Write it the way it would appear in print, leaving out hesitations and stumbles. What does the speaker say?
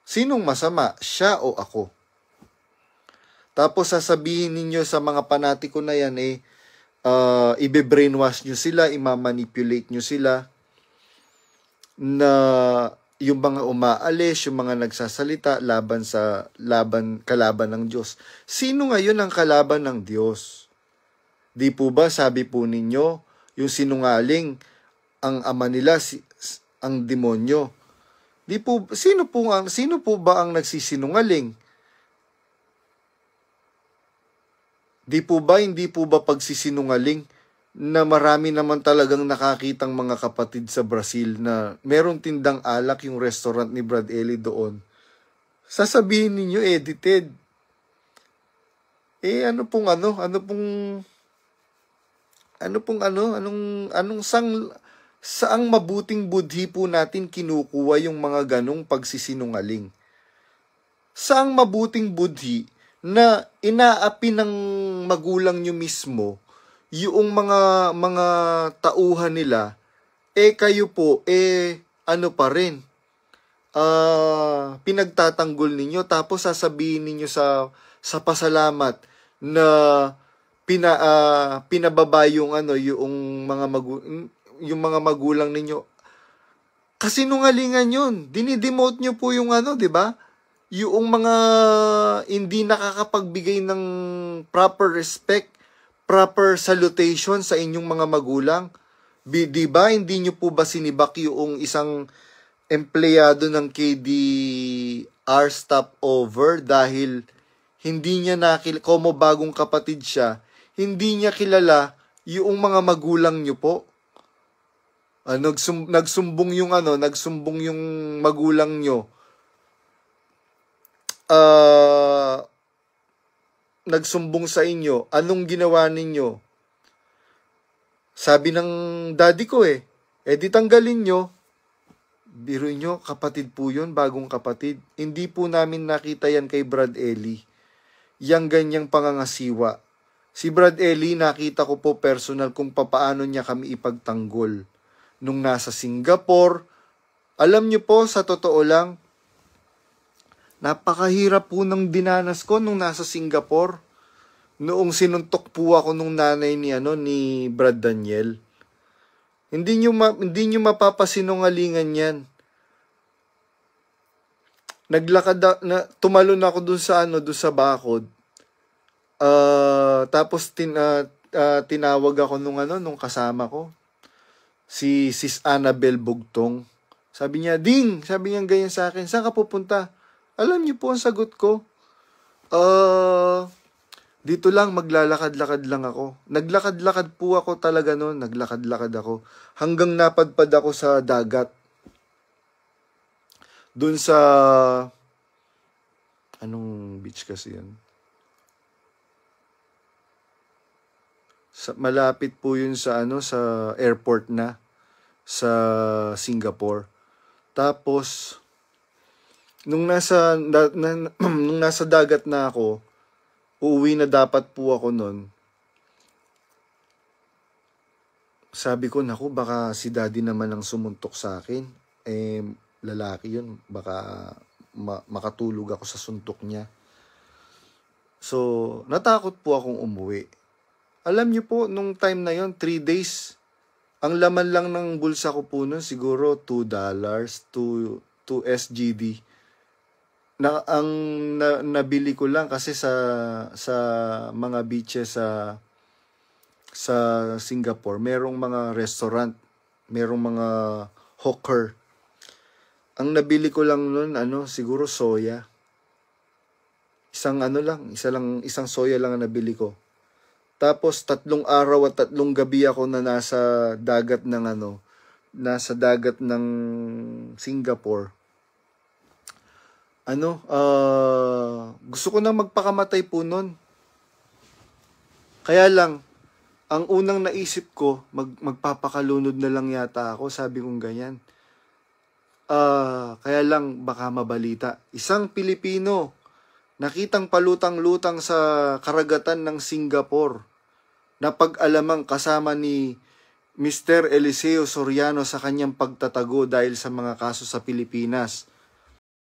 Sinong masama, siya o ako? Tapos sasabihin ninyo sa mga panatiko na yan, ibe-brainwash nyo sila, imamanipulate nyo sila, na yung mga umaalis, yung mga nagsasalita kalaban ng Diyos. Sino ngayon ang kalaban ng Diyos? Di po ba sabi po ninyo, yung sinungaling, ang ama nila, ang demonyo? Sino po ba ang nagsisinungaling? Hindi po ba pagsisinungaling na marami naman talagang nakakitang mga kapatid sa Brazil na meron tindang alak yung restaurant ni Brad Eli doon. Sasabihin ninyo edited. Saang mabuting budhi po natin kinukuha yung mga ganong pagsisinungaling? Saang mabuting budhi na inaapi ng magulang nyo mismo yung mga tauhan nila, kayo po, pa rin, pinagtatanggol ninyo, tapos sasabihin ninyo sa pasalamat na pinababa yung mga magulang ninyo. Kasinungalingan yun. Dinidemote nyo po yung di ba? Yung mga hindi nakakapagbigay ng proper respect, proper salutation sa inyong mga magulang. Di ba? Hindi nyo po ba sinibak yung isang empleyado ng KDR stopover dahil hindi niya como bagong kapatid siya, hindi niya kilala yung mga magulang nyo po? Nagsumbong yung magulang nyo. Nagsumbong sa inyo, anong ginawa ninyo? Sabi ng daddy ko di tanggalin nyo. Biro nyo, kapatid po yun, bagong kapatid. Hindi po namin nakita yan kay Brad Eli. Yang ganyang pangangasiwa. Si Brad Eli, nakita ko po personal kung papaano niya kami ipagtanggol. Nung nasa Singapore, alam nyo po, sa totoo lang, napakahirap po ng dinanas ko nung nasa Singapore. Noong sinuntok po ako nung nanay ni Brad Daniel. Hindi nyo mapapasinungalingan yan. Tumalon ako dun sa bakod. Tapos tinawag ako nung kasama ko. Si Sis Annabel Bugtong. Sabi niya, Ding! Sabi niya ganyan sa akin, saan ka pupunta? Alam niyo po ang sagot ko. Dito lang, maglalakad-lakad lang ako. Naglakad-lakad po ako talaga noon. Naglakad-lakad ako. Hanggang napadpad ako sa dagat. Doon sa... Anong beach kasi yan? Malapit po yun sa airport na. Sa Singapore. Tapos... Nung nasa dagat na ako, uuwi na dapat po ako nun. Sabi ko, naku, baka si daddy naman ang sumuntok sa akin. Lalaki yun. Baka makatulog ako sa suntok niya. So, natakot po akong umuwi. Alam niyo po, nung time na yon 3 days, ang laman lang ng bulsa ko po nun, siguro $2, 2 SGD. Nabili ko lang kasi sa mga beaches sa Singapore, merong mga restaurant, merong mga hawker. Ang nabili ko lang noon siguro soya. Isang soya lang ang nabili ko. Tapos 3 araw at 3 gabi ako na nasa dagat ng Singapore. Gusto ko na magpakamatay po nun. Kaya lang, ang unang naisip ko, magpapakalunod na lang yata ako, sabi kong ganyan. Kaya lang, baka mabalita. Isang Pilipino, nakitang palutang-lutang sa karagatan ng Singapore, na pag-alamang kasama ni Mr. Eliseo Soriano sa kanyang pagtatago dahil sa mga kaso sa Pilipinas.